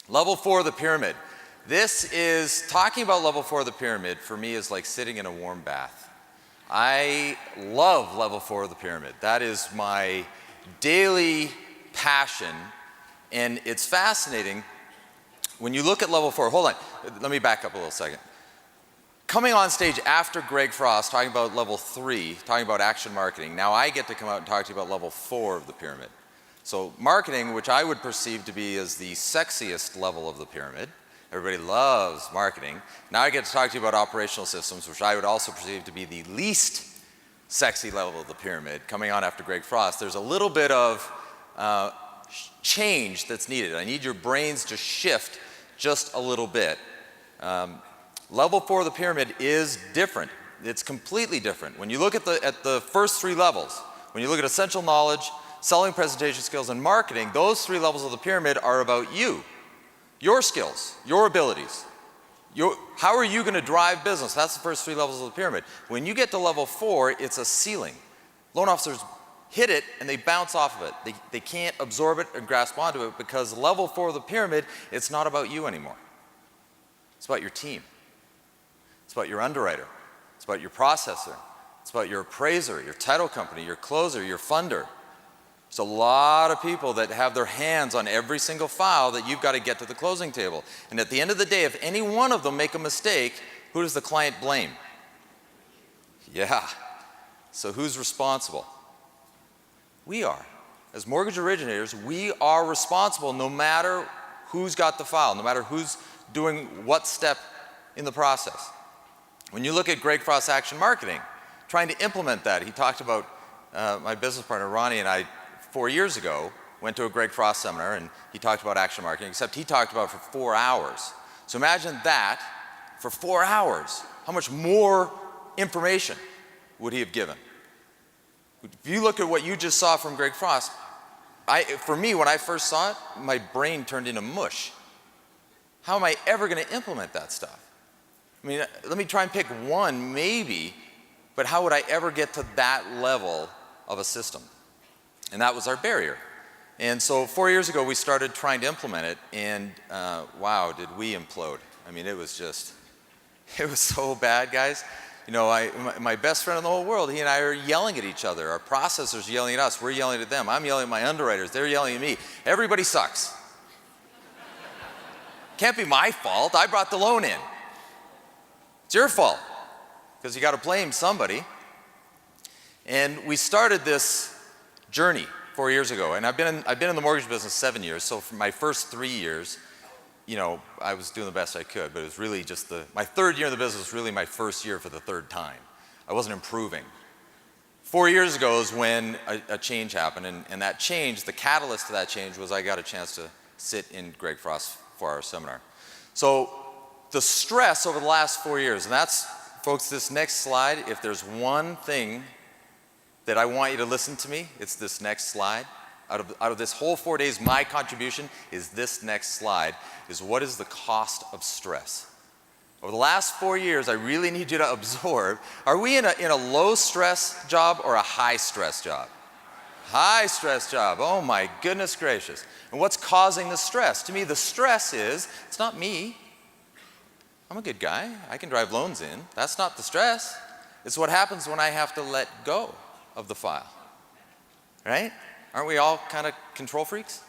Level 4 of the pyramid. This is, talking about level 4 of the pyramid for me is like sitting in a warm bath. I love level 4 of the pyramid. That is my daily passion, and it's fascinating. When you look at level 4, hold on, let me back up a little second. Coming on stage after Greg Frost, talking about level 3, talking about action marketing, now I get to come out and talk to you about level 4 of the pyramid. So marketing, which I would perceive to be as the sexiest level of the pyramid, everybody loves marketing. Now I get to talk to you about operational systems, which I would also perceive to be the least sexy level of the pyramid. Coming on after Greg Frost, there's a little bit of change that's needed. I need your brains to shift just a little bit. Level 4 of the pyramid is different. It's completely different. When you look at the first 3 levels, when you look at essential knowledge, selling, presentation skills, and marketing, those 3 levels of the pyramid are about you, your skills, your abilities. How are you going to drive business? That's the first 3 levels of the pyramid. When you get to level 4, it's a ceiling. Loan officers hit it and they bounce off of it. They can't absorb it and grasp onto it because level 4 of the pyramid, it's not about you anymore. It's about your team. It's about your underwriter. It's about your processor. It's about your appraiser, your title company, your closer, your funder. There's a lot of people that have their hands on every single file that you've got to get to the closing table. And at the end of the day, if any one of them make a mistake, who does the client blame? Yeah. So who's responsible? We are. As mortgage originators, we are responsible no matter who's got the file, no matter who's doing what step in the process. When you look at Greg Frost's action marketing, trying to implement that, he talked about my business partner Ronnie and I 4 years ago went to a Greg Frost seminar and he talked about action marketing, except he talked about it for 4 hours. So imagine that for 4 hours. How much more information would he have given? If you look at what you just saw from Greg Frost, for me, when I first saw it, my brain turned into mush. How am I ever going to implement that stuff? I mean, let me try and pick one, maybe, but how would I ever get to that level of a system? And that was our barrier. And so 4 years ago, we started trying to implement it, and wow, did we implode. I mean, it was so bad, guys. You know, my best friend in the whole world, he and I are yelling at each other. Our processors are yelling at us. We're yelling at them. I'm yelling at my underwriters. They're yelling at me. Everybody sucks. Can't be my fault. I brought the loan in. It's your fault because you got to blame somebody. And we started this journey 4 years ago. And I've been in the mortgage business 7 years. So for my first 3 years, you know, I was doing the best I could, but it was really just my 3rd year in the business was really my first year for the 3rd time. I wasn't improving. 4 years ago is when a change happened, and that change, the catalyst to that change was I got a chance to sit in Greg Frost's 4-hour seminar. So the stress over the last 4 years, and that's, folks, this next slide, if there's one thing that I want you to listen to me, it's this next slide. Out of this whole 4 days, my contribution is this next slide, is what is the cost of stress? Over the last 4 years, I really need you to absorb, are we in a low stress job or a high stress job? High stress job, oh my goodness gracious. And what's causing the stress? To me, the stress is, it's not me. I'm a good guy, I can drive loans in. That's not the stress. It's what happens when I have to let go of the file, right? Aren't we all kind of control freaks?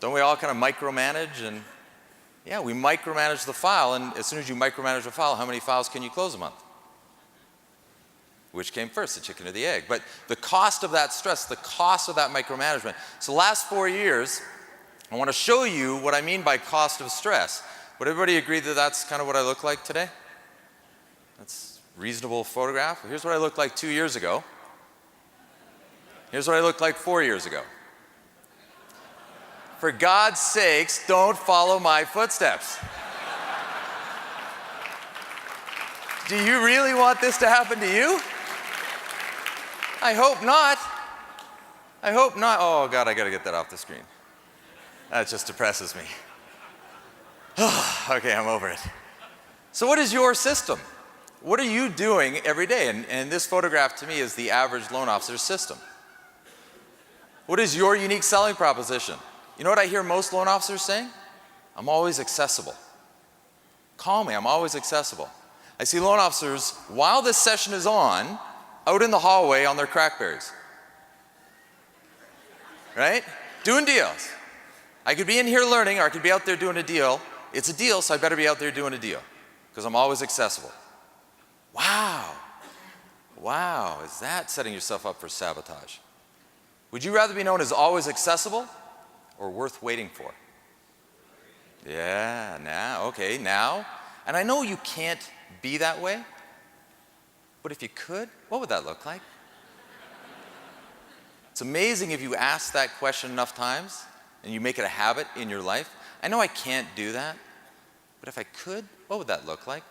Don't we all kind of micromanage? And yeah, we micromanage the file, and as soon as you micromanage the file, how many files can you close a month? Which came first, the chicken or the egg? But the cost of that stress, the cost of that micromanagement. So the last 4 years, I want to show you what I mean by cost of stress. Would everybody agree that that's kind of what I look like today? That's a reasonable photograph. Here's what I looked like 2 years ago. Here's what I looked like 4 years ago. For God's sakes, don't follow my footsteps. Do you really want this to happen to you? I hope not. I hope not. Oh God, I gotta get that off the screen. That just depresses me. Okay, I'm over it. So what is your system? What are you doing every day? And this photograph to me is the average loan officer's system. What is your unique selling proposition? You know what I hear most loan officers saying? I'm always accessible. Call me, I'm always accessible. I see loan officers, while this session is on, out in the hallway on their crackberries. Right? Doing deals. I could be in here learning, or I could be out there doing a deal. It's a deal, so I better be out there doing a deal, because I'm always accessible. Wow. Wow, is that setting yourself up for sabotage? Would you rather be known as always accessible or worth waiting for? Yeah, now, okay, now. And I know you can't be that way, but if you could, what would that look like? It's amazing if you ask that question enough times and you make it a habit in your life. I know I can't do that, but if I could, what would that look like?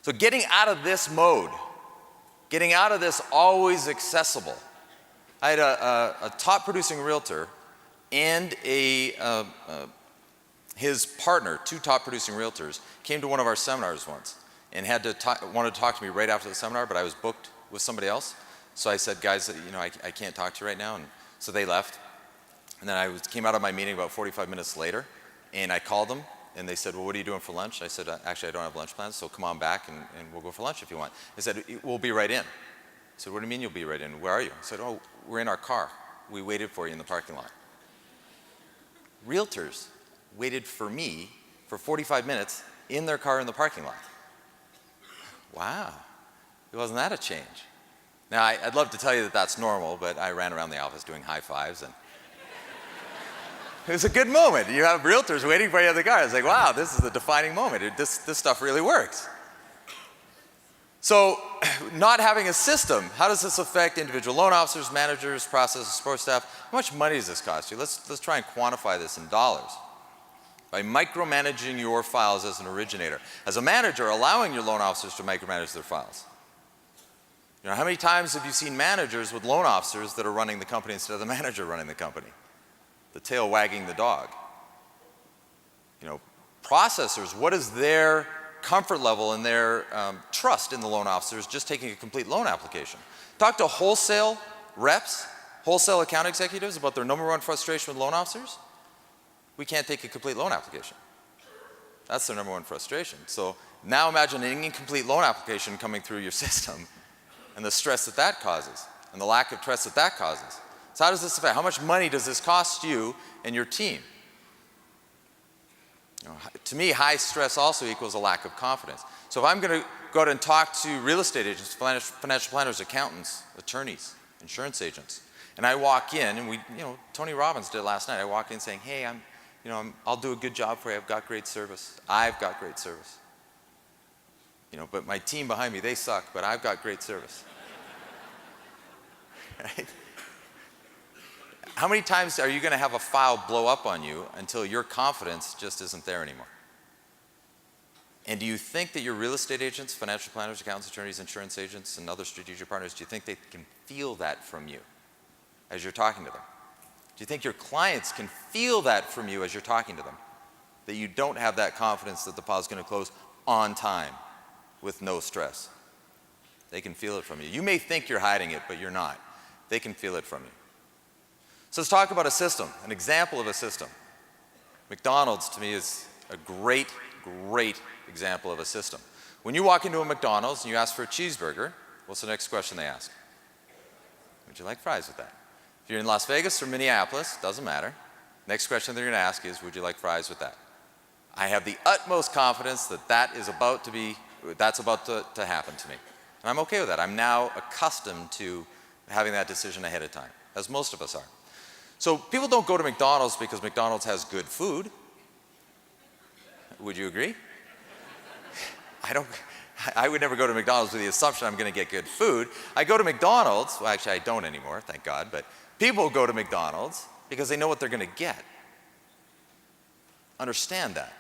So getting out of this mode, getting out of this always accessible. I had a top producing realtor and his partner, two top producing realtors, came to one of our seminars once and wanted to talk to me right after the seminar, but I was booked with somebody else. So I said, guys, I can't talk to you right now. And so they left. And then I came out of my meeting about 45 minutes later, and I called them, and they said, well, what are you doing for lunch? I said, actually, I don't have lunch plans, so come on back, and we'll go for lunch if you want. They said, we'll be right in. I said, what do you mean you'll be right in? Where are you? I said, oh, we're in our car. We waited for you in the parking lot. Realtors waited for me for 45 minutes in their car in the parking lot. Wow, wasn't that a change? Now, I'd love to tell you that that's normal, but I ran around the office doing high fives, and it was a good moment. You have realtors waiting for you in the car. It's like, wow, this is a defining moment. This stuff really works. So, not having a system, how does this affect individual loan officers, managers, processors, support staff? How much money does this cost you? Let's try and quantify this in dollars. By micromanaging your files as an originator. As a manager, allowing your loan officers to micromanage their files. You know, how many times have you seen managers with loan officers that are running the company instead of the manager running the company? The tail wagging the dog. You know, processors, what is their comfort level and their trust in the loan officers just taking a complete loan application? Talk to wholesale reps, wholesale account executives about their number one frustration with loan officers. We can't take a complete loan application. That's their number one frustration. So now imagine an incomplete loan application coming through your system and the stress that causes and the lack of trust that causes. So how does this affect? How much money does this cost you and your team? You know, to me, high stress also equals a lack of confidence. So if I'm going to go out and talk to real estate agents, financial planners, accountants, attorneys, insurance agents, and I walk in, and Tony Robbins did it last night. I walked in saying, hey, I'll do a good job for you. I've got great service. I've got great service. But my team behind me, they suck, but I've got great service. Right? How many times are you going to have a file blow up on you until your confidence just isn't there anymore? And do you think that your real estate agents, financial planners, accountants, attorneys, insurance agents, and other strategic partners, do you think they can feel that from you as you're talking to them? Do you think your clients can feel that from you as you're talking to them? That you don't have that confidence that the file is going to close on time with no stress? They can feel it from you. You may think you're hiding it, but you're not. They can feel it from you. So let's talk about a system, an example of a system. McDonald's, to me, is a great, great example of a system. When you walk into a McDonald's and you ask for a cheeseburger, what's the next question they ask? Would you like fries with that? If you're in Las Vegas or Minneapolis, doesn't matter. Next question they're going to ask is, would you like fries with that? I have the utmost confidence that that's about to happen to me. And I'm okay with that. I'm now accustomed to having that decision ahead of time, as most of us are. So people don't go to McDonald's because McDonald's has good food. Would you agree? I would never go to McDonald's with the assumption I'm going to get good food. I go to McDonald's, well, actually I don't anymore, thank God, but people go to McDonald's because they know what they're going to get. Understand that.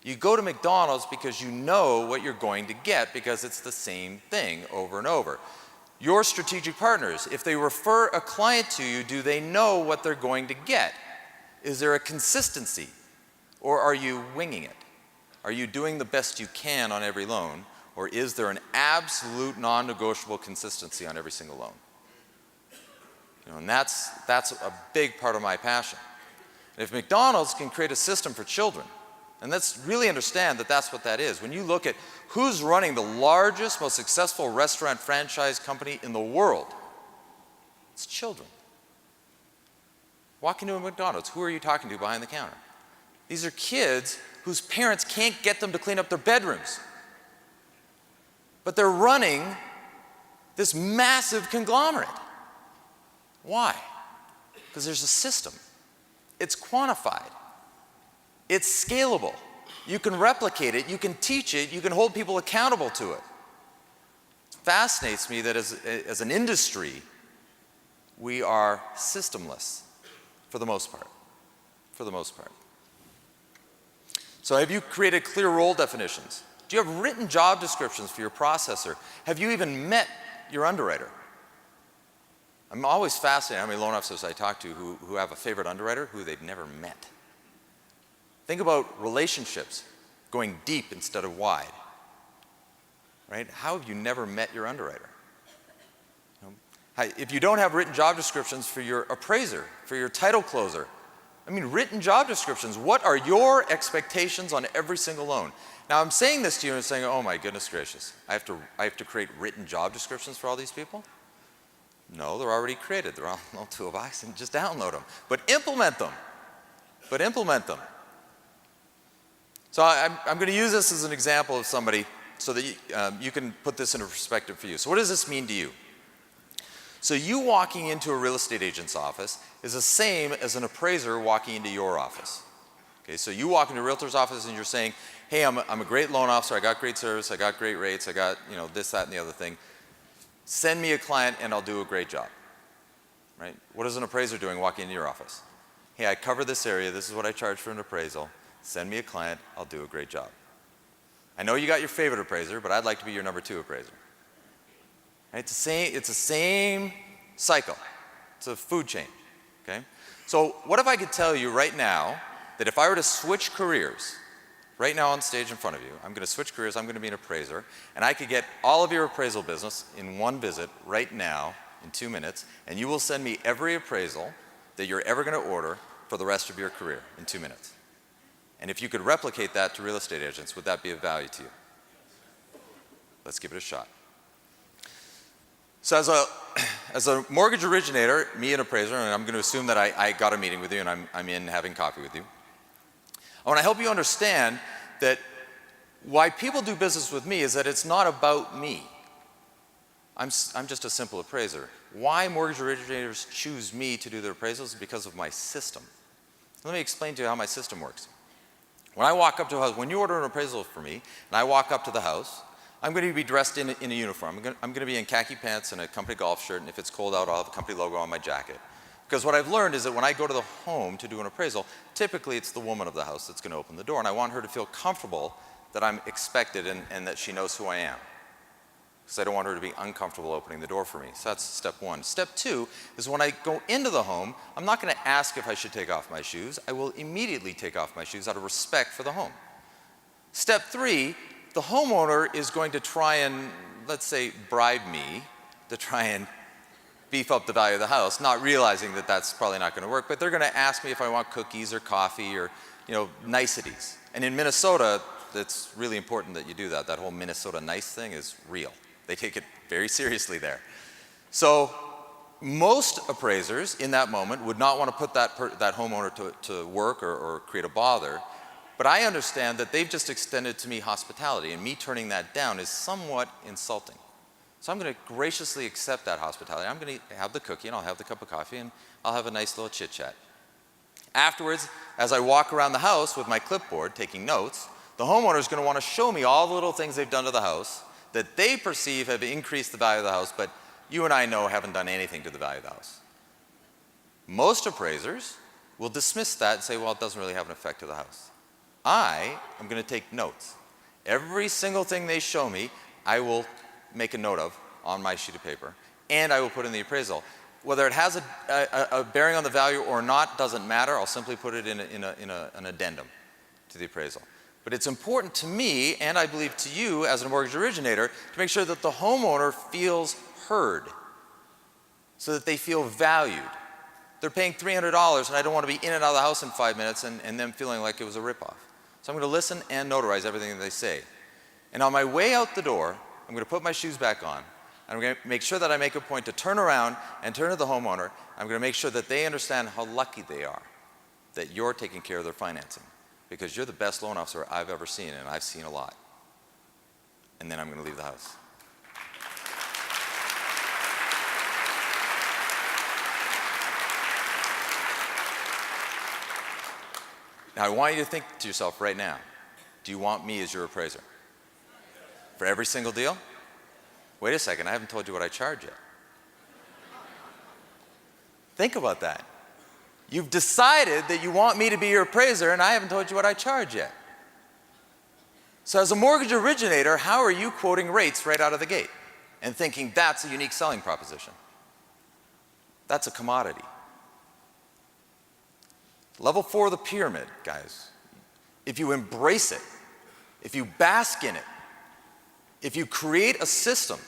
You go to McDonald's because you know what you're going to get because it's the same thing over and over. Your strategic partners, if they refer a client to you, do they know what they're going to get? Is there a consistency? Or are you winging it? Are you doing the best you can on every loan? Or is there an absolute non-negotiable consistency on every single loan? And that's a big part of my passion. If McDonald's can create a system for children, and let's really understand that that's what that is. When you look at who's running the largest, most successful restaurant franchise company in the world, it's children. Walk into a McDonald's, who are you talking to behind the counter? These are kids whose parents can't get them to clean up their bedrooms. But they're running this massive conglomerate. Why? Because there's a system. It's quantified. It's scalable. You can replicate it, you can teach it, you can hold people accountable to it. It fascinates me that as an industry, we are systemless for the most part. For the most part. So have you created clear role definitions? Do you have written job descriptions for your processor? Have you even met your underwriter? I'm always fascinated how many loan officers I talk to who have a favorite underwriter who they've never met. Think about relationships going deep instead of wide. Right? How have you never met your underwriter? If you don't have written job descriptions for your appraiser, for your title closer, I mean, written job descriptions, what are your expectations on every single loan? Now, I'm saying this to you and saying, oh my goodness gracious, I have to create written job descriptions for all these people? No, they're already created. They're on Toolbox, and just download them. But implement them. But implement them. So I'm going to use this as an example of somebody so that you can put this into perspective for you. So what does this mean to you? So you walking into a real estate agent's office is the same as an appraiser walking into your office. Okay, so you walk into a realtor's office and you're saying, hey, I'm a great loan officer, I got great service, I got great rates, I got this, that, and the other thing. Send me a client and I'll do a great job. Right? What is an appraiser doing walking into your office? Hey, I cover this area, this is what I charge for an appraisal. Send me a client, I'll do a great job. I know you got your favorite appraiser, but I'd like to be your number 2 appraiser. Right? It's the same cycle. It's a food chain. Okay? So what if I could tell you right now that if I were to switch careers, right now on stage in front of you, I'm going to switch careers, I'm going to be an appraiser, and I could get all of your appraisal business in one visit right now in 2 minutes, and you will send me every appraisal that you're ever going to order for the rest of your career in 2 minutes. And if you could replicate that to real estate agents, would that be of value to you? Let's give it a shot. So as a mortgage originator, me an appraiser, and I'm going to assume that I got a meeting with you and I'm in having coffee with you. I want to help you understand that why people do business with me is that it's not about me. I'm just a simple appraiser. Why mortgage originators choose me to do their appraisals is because of my system. Let me explain to you how my system works. When I walk up to a house, when you order an appraisal for me, and I walk up to the house, I'm going to be dressed in a uniform. I'm going to be in khaki pants and a company golf shirt, and if it's cold out, I'll have a company logo on my jacket. Because what I've learned is that when I go to the home to do an appraisal, typically it's the woman of the house that's going to open the door, and I want her to feel comfortable that I'm expected and that she knows who I am. Because I don't want her to be uncomfortable opening the door for me. So that's step 1. Step 2 is when I go into the home, I'm not going to ask if I should take off my shoes. I will immediately take off my shoes out of respect for the home. Step 3, the homeowner is going to try and, let's say, bribe me to try and beef up the value of the house, not realizing that that's probably not going to work, but they're going to ask me if I want cookies or coffee or, niceties. And in Minnesota, it's really important that you do that. That whole Minnesota nice thing is real. They take it very seriously there. So most appraisers in that moment would not want to put that homeowner to work or create a bother, but I understand that they've just extended to me hospitality, and me turning that down is somewhat insulting. So I'm going to graciously accept that hospitality. I'm going to have the cookie and I'll have the cup of coffee and I'll have a nice little chit chat. Afterwards, as I walk around the house with my clipboard taking notes, the homeowner is going to want to show me all the little things they've done to the house that they perceive have increased the value of the house, but you and I know haven't done anything to the value of the house. Most appraisers will dismiss that and say, well, it doesn't really have an effect to the house. I am going to take notes. Every single thing they show me, I will make a note of on my sheet of paper, and I will put in the appraisal. Whether it has a bearing on the value or not doesn't matter. I'll simply put it in an addendum to the appraisal. But it's important to me, and I believe to you as a mortgage originator, to make sure that the homeowner feels heard, so that they feel valued. They're paying $300 and I don't want to be in and out of the house in 5 minutes and them feeling like it was a ripoff. So I'm going to listen and notarize everything that they say. And on my way out the door, I'm going to put my shoes back on. And I'm going to make sure that I make a point to turn around and turn to the homeowner. I'm going to make sure that they understand how lucky they are that you're taking care of their financing, because you're the best loan officer I've ever seen, and I've seen a lot. And then I'm going to leave the house. Now, I want you to think to yourself right now, do you want me as your appraiser? For every single deal? Wait a second, I haven't told you what I charge yet. Think about that. You've decided that you want me to be your appraiser, and I haven't told you what I charge yet. So as a mortgage originator, how are you quoting rates right out of the gate and thinking that's a unique selling proposition? That's a commodity. Level 4 of the pyramid, guys, if you embrace it, if you bask in it, if you create a system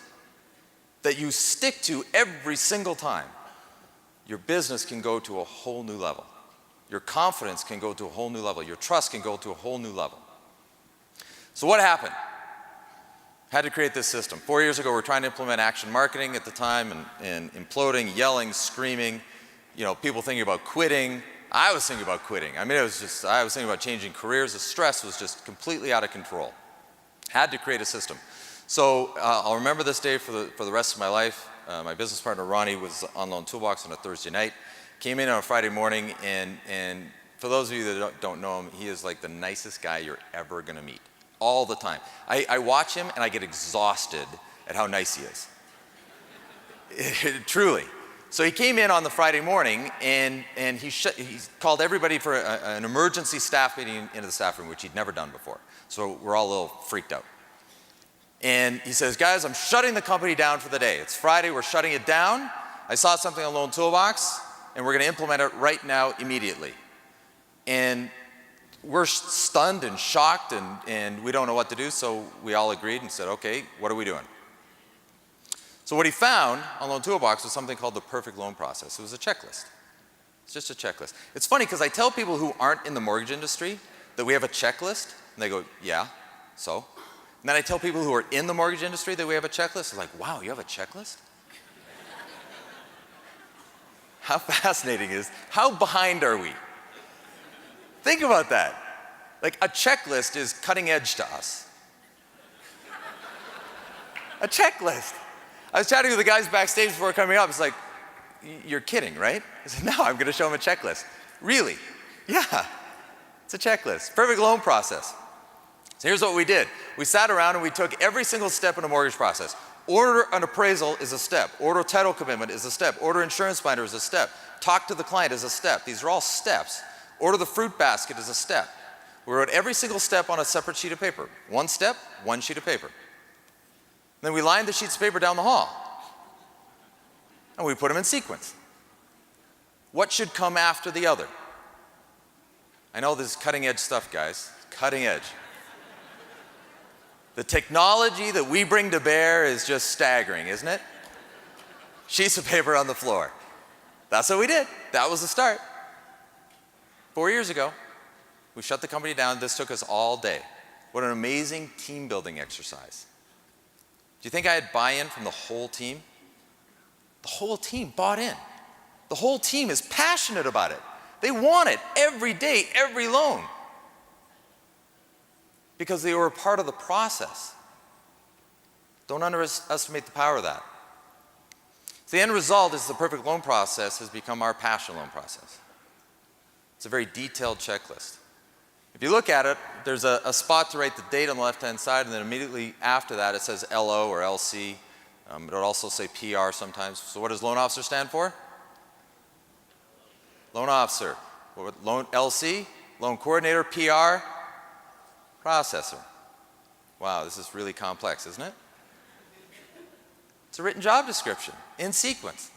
that you stick to every single time, your business can go to a whole new level. Your confidence can go to a whole new level. Your trust can go to a whole new level. So what happened? Had to create this system. 4 years ago, we were trying to implement action marketing at the time and imploding, yelling, screaming, people thinking about quitting. I was thinking about quitting. I was thinking about changing careers. The stress was just completely out of control. Had to create a system. So I'll remember this day for the rest of my life. My business partner, Ronnie, was on Loan Toolbox on a Thursday night. Came in on a Friday morning, and for those of you that don't know him, he is like the nicest guy you're ever going to meet. All the time. I watch him, and I get exhausted at how nice he is. Truly. So he came in on the Friday morning, and he called everybody for an emergency staff meeting into the staff room, which he'd never done before. So we're all a little freaked out. And he says, guys, I'm shutting the company down for the day. It's Friday, we're shutting it down. I saw something on Loan Toolbox, and we're going to implement it right now, immediately. And we're stunned and shocked, and we don't know what to do, so we all agreed and said, okay, what are we doing? So what he found on Loan Toolbox was something called the perfect loan process. It was a checklist. It's just a checklist. It's funny because I tell people who aren't in the mortgage industry that we have a checklist, and they go, yeah, so? And then I tell people who are in the mortgage industry that we have a checklist. They're like, wow, you have a checklist? How fascinating is, how behind are we? Think about that. Like, a checklist is cutting edge to us. A checklist. I was chatting with the guys backstage before coming up. It's like, you're kidding, right? I said, no, I'm going to show them a checklist. Really? Yeah, it's a checklist. Perfect loan process. So here's what we did. We sat around and we took every single step in a mortgage process. Order an appraisal is a step. Order title commitment is a step. Order insurance binder is a step. Talk to the client is a step. These are all steps. Order the fruit basket is a step. We wrote every single step on a separate sheet of paper. One step, one sheet of paper. Then we lined the sheets of paper down the hall. And we put them in sequence. What should come after the other? I know this is cutting edge stuff, guys. Cutting edge. The technology that we bring to bear is just staggering, isn't it? Sheets of paper on the floor. That's what we did. That was the start. 4 years ago, we shut the company down. This took us all day. What an amazing team building exercise. Do you think I had buy-in from the whole team? The whole team bought in. The whole team is passionate about it. They want it every day, every loan. Because they were a part of the process. Don't underestimate the power of that. So the end result is the perfect loan process has become our passion loan process. It's a very detailed checklist. If you look at it, there's a spot to write the date on the left-hand side, and then immediately after that it says LO or LC. It'll also say PR sometimes. So what does loan officer stand for? Loan officer. Loan LC, loan coordinator, PR, processor. Wow, this is really complex, isn't it? It's a written job description in sequence.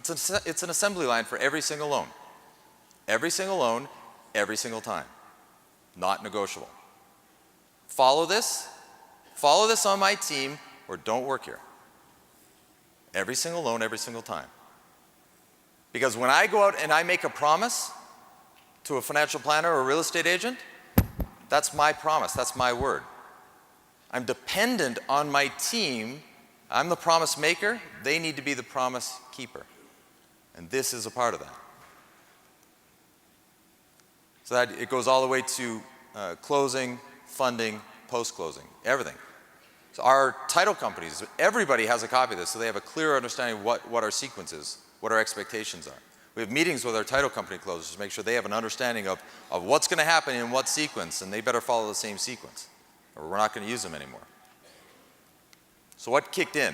It's an assembly line for every single loan. Every single loan, every single time. Not negotiable. Follow this on my team, or don't work here. Every single loan, every single time. Because when I go out and I make a promise to a financial planner or a real estate agent, that's my promise, that's my word. I'm dependent on my team. I'm the promise maker, they need to be the promise keeper. And this is a part of that. So that it goes all the way to closing, funding, post-closing, everything. So our title companies, everybody has a copy of this, so they have a clear understanding of what our sequence is, what our expectations are. We have meetings with our title company closers to make sure they have an understanding of what's going to happen in what sequence, and they better follow the same sequence, or we're not going to use them anymore. So what kicked in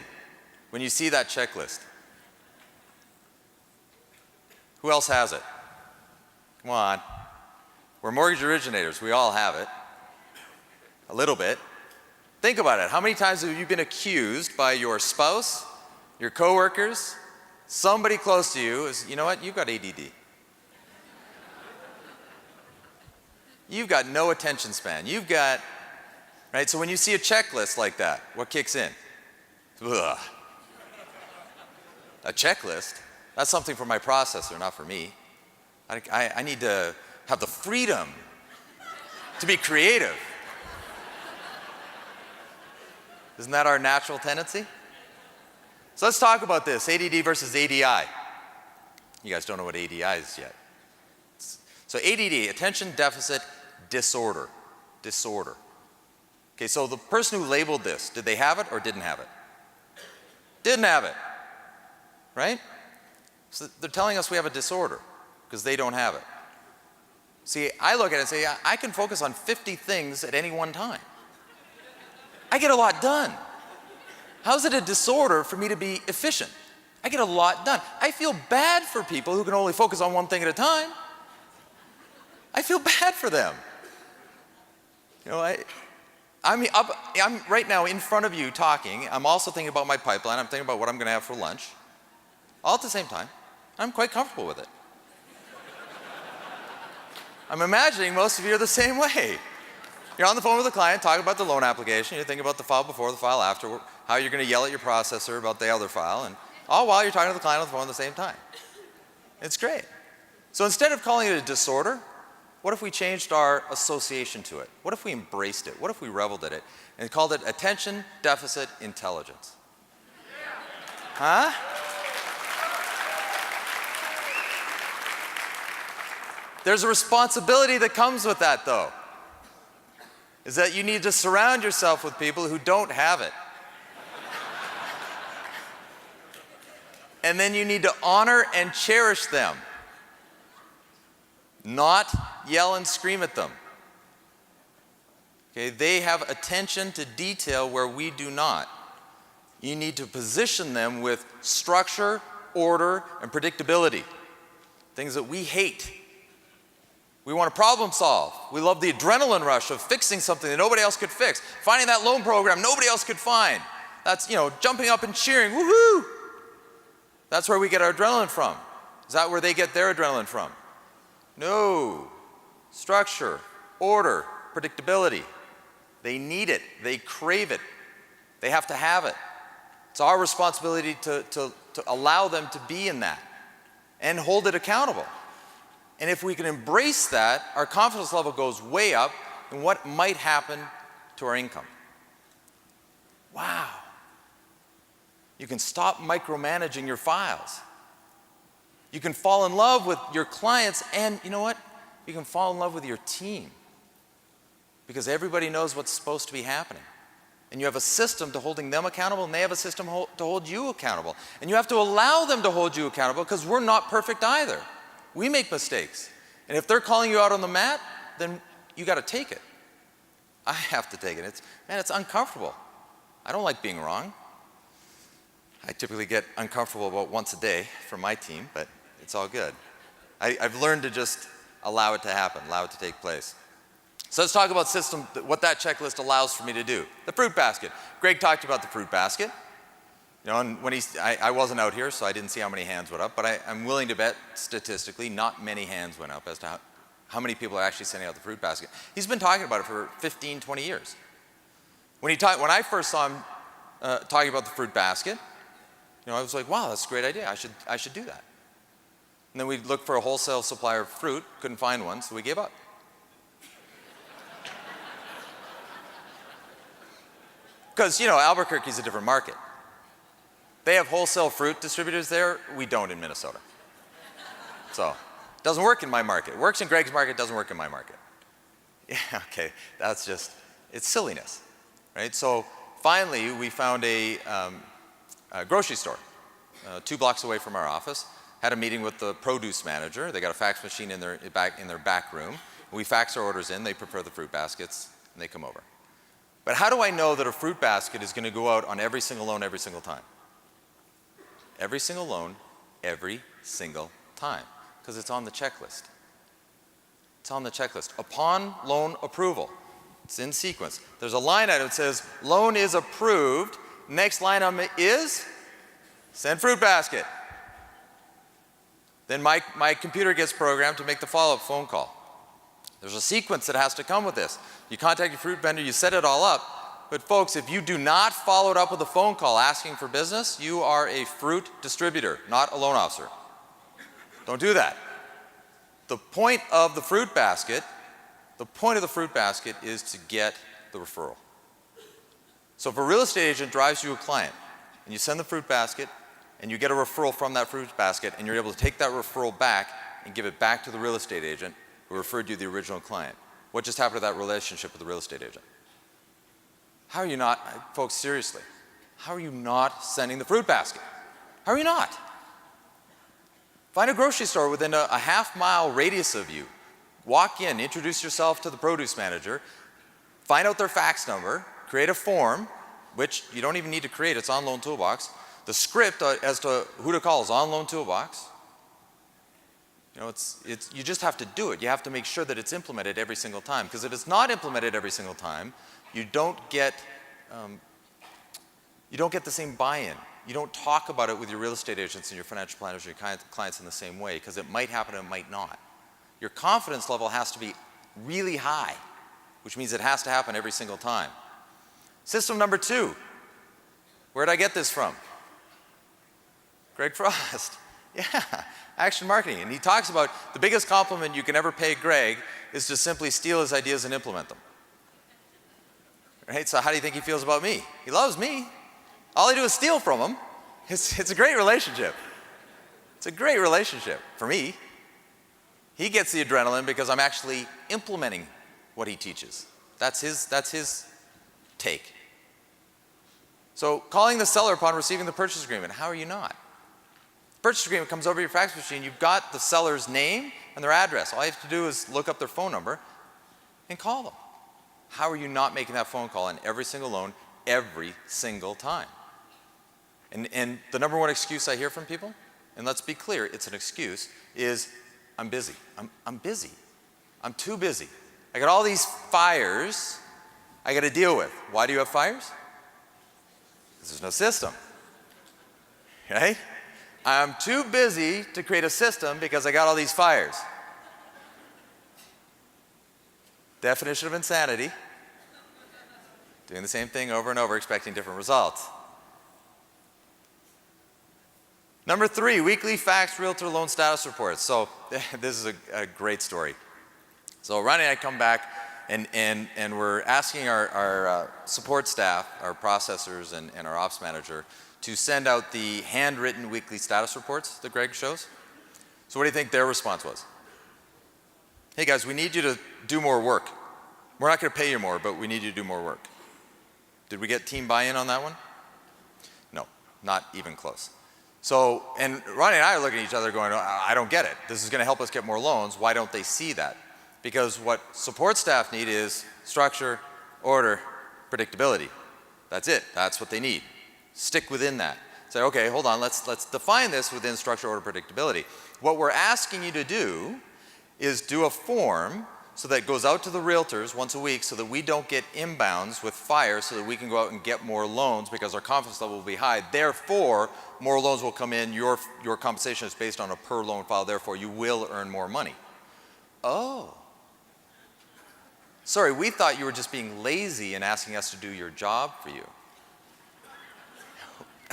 when you see that checklist? Who else has it? Come on. We're mortgage originators. We all have it. A little bit. Think about it. How many times have you been accused by your spouse, your coworkers, somebody close to you is, you know what, you've got ADD. You've got no attention span. You've got, right? So when you see a checklist like that, what kicks in? Ugh. A checklist? That's something for my processor, not for me. I need to have the freedom to be creative. Isn't that our natural tendency? So let's talk about this, ADD versus ADI. You guys don't know what ADI is yet. So ADD, attention deficit disorder. Disorder. Okay, so the person who labeled this, did they have it or didn't have it? Didn't have it, right? So they're telling us we have a disorder because they don't have it. See, I look at it and say, I can focus on 50 things at any one time. I get a lot done. How is it a disorder for me to be efficient? I get a lot done. I feel bad for people who can only focus on one thing at a time. I feel bad for them. You know, I'm right now in front of you talking. I'm also thinking about my pipeline. I'm thinking about what I'm going to have for lunch. All at the same time. I'm quite comfortable with it. I'm imagining most of you are the same way. You're on the phone with a client, talking about the loan application. You're thinking about the file before, the file after, how you're going to yell at your processor about the other file, and all while you're talking to the client on the phone at the same time. It's great. So instead of calling it a disorder, what if we changed our association to it? What if we embraced it? What if we reveled in it and called it attention deficit intelligence? Huh? There's a responsibility that comes with that, though. Is that you need to surround yourself with people who don't have it. And then you need to honor and cherish them, not yell and scream at them. Okay, they have attention to detail where we do not. You need to position them with structure, order, and predictability. Things that we hate. We want to problem solve. We love the adrenaline rush of fixing something that nobody else could fix. Finding that loan program nobody else could find. That's, jumping up and cheering, woohoo! That's where we get our adrenaline from. Is that where they get their adrenaline from? No. Structure, order, predictability. They need it. They crave it. They have to have it. It's our responsibility to allow them to be in that and hold it accountable. And if we can embrace that, our confidence level goes way up in what might happen to our income. Wow. You can stop micromanaging your files. You can fall in love with your clients, and you know what? You can fall in love with your team because everybody knows what's supposed to be happening. And you have a system to holding them accountable, and they have a system to hold you accountable. And you have to allow them to hold you accountable because we're not perfect either. We make mistakes. And if they're calling you out on the mat, then you got to take it. I have to take it. It's uncomfortable. I don't like being wrong. I typically get uncomfortable about once a day from my team, but it's all good. I've learned to just allow it to happen, allow it to take place. So let's talk about system, what that checklist allows for me to do. The fruit basket. Greg talked about the fruit basket. And when I wasn't out here, so I didn't see how many hands went up, but I'm willing to bet statistically not many hands went up as to how many people are actually sending out the fruit basket. He's been talking about it for 15, 20 years. When I first saw him talking about the fruit basket, I was like, wow, that's a great idea. I should do that. And then we looked for a wholesale supplier of fruit, couldn't find one, so we gave up. Because, you know, Albuquerque's a different market. They have wholesale fruit distributors there. We don't in Minnesota. So, it doesn't work in my market. It works in Greg's market, doesn't work in my market. Yeah, okay, that's just, it's silliness, right? So, finally, we found a grocery store 2 blocks away from our office. Had a meeting with the produce manager. They got a fax machine in their back room. We fax our orders in, they prepare the fruit baskets, and they come over. But how do I know that a fruit basket is going to go out on every single loan every single time? Every single loan, every single time, because it's on the checklist. It's on the checklist. Upon loan approval, it's in sequence. There's a line item that says, loan is approved. Next line item is, send fruit basket. Then my computer gets programmed to make the follow-up phone call. There's a sequence that has to come with this. You contact your fruit vendor, you set it all up, but folks, if you do not follow it up with a phone call asking for business, you are a fruit distributor, not a loan officer. Don't do that. The point of the fruit basket is to get the referral. So if a real estate agent drives you a client and you send the fruit basket and you get a referral from that fruit basket and you're able to take that referral back and give it back to the real estate agent who referred you the original client, what just happened to that relationship with the real estate agent? How are you not, folks, seriously, how are you not sending the fruit basket? How are you not? Find a grocery store within a half-mile radius of you. Walk in, introduce yourself to the produce manager, find out their fax number, create a form, which you don't even need to create, it's on Loan Toolbox. The script as to who to call is on Loan Toolbox. You know, you just have to do it. You have to make sure that it's implemented every single time. Because if it's not implemented every single time, you don't get the same buy-in. You don't talk about it with your real estate agents and your financial planners and your clients in the same way, because it might happen and it might not. Your confidence level has to be really high, which means it has to happen every single time. System number 2. Where did I get this from? Greg Frost. Yeah, Action Marketing. And he talks about the biggest compliment you can ever pay Greg is to simply steal his ideas and implement them. Right? So how do you think he feels about me? He loves me. All I do is steal from him. It's a great relationship. It's a great relationship for me. He gets the adrenaline because I'm actually implementing what he teaches. That's his take. So calling the seller upon receiving the purchase agreement, how are you not? Purchase agreement comes over your fax machine. You've got the seller's name and their address. All you have to do is look up their phone number and call them. How are you not making that phone call on every single loan, every single time? And the number one excuse I hear from people, and let's be clear, it's an excuse, is I'm busy. I'm busy. I'm too busy. I got all these fires I got to deal with. Why do you have fires? Because there's no system. Right? I'm too busy to create a system because I got all these fires. Definition of insanity. Doing the same thing over and over, expecting different results. Number 3, weekly faxed realtor loan status reports. So this is a great story. So Ronnie and I come back and we're asking our support staff, our processors and our ops manager to send out the handwritten weekly status reports that Greg shows. So what do you think their response was? Hey guys, we need you to do more work. We're not going to pay you more, but we need you to do more work. Did we get team buy-in on that one? No, not even close. So, and Ronnie and I are looking at each other going, I don't get it. This is going to help us get more loans. Why don't they see that? Because what support staff need is structure, order, predictability. That's it. That's what they need. Stick within that. Say, okay, hold on, let's define this within structure, order, predictability. What we're asking you to do is do a form so that it goes out to the realtors once a week so that we don't get inbounds with fire so that we can go out and get more loans because our confidence level will be high. Therefore, more loans will come in. Your compensation is based on a per loan file. Therefore, you will earn more money. Oh. Sorry, we thought you were just being lazy and asking us to do your job for you.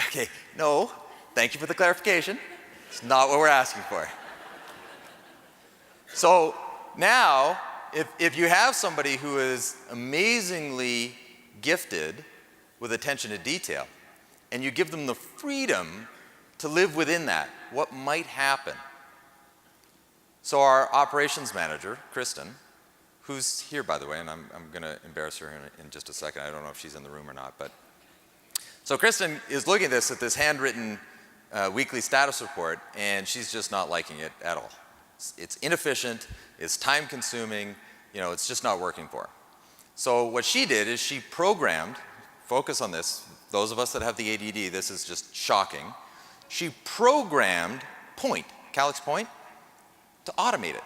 Okay, no, thank you for the clarification. It's not what we're asking for. So now, if you have somebody who is amazingly gifted with attention to detail, and you give them the freedom to live within that, what might happen? So our operations manager, Kristen, who's here, by the way, and I'm going to embarrass her in just a second. I don't know if she's in the room or not, but so Kristen is looking at this handwritten weekly status report, and she's just not liking it at all. It's inefficient, it's time-consuming, it's just not working for her. So what she did is she programmed, focus on this, those of us that have the ADD, this is just shocking. She programmed Point, Calyx Point, to automate it.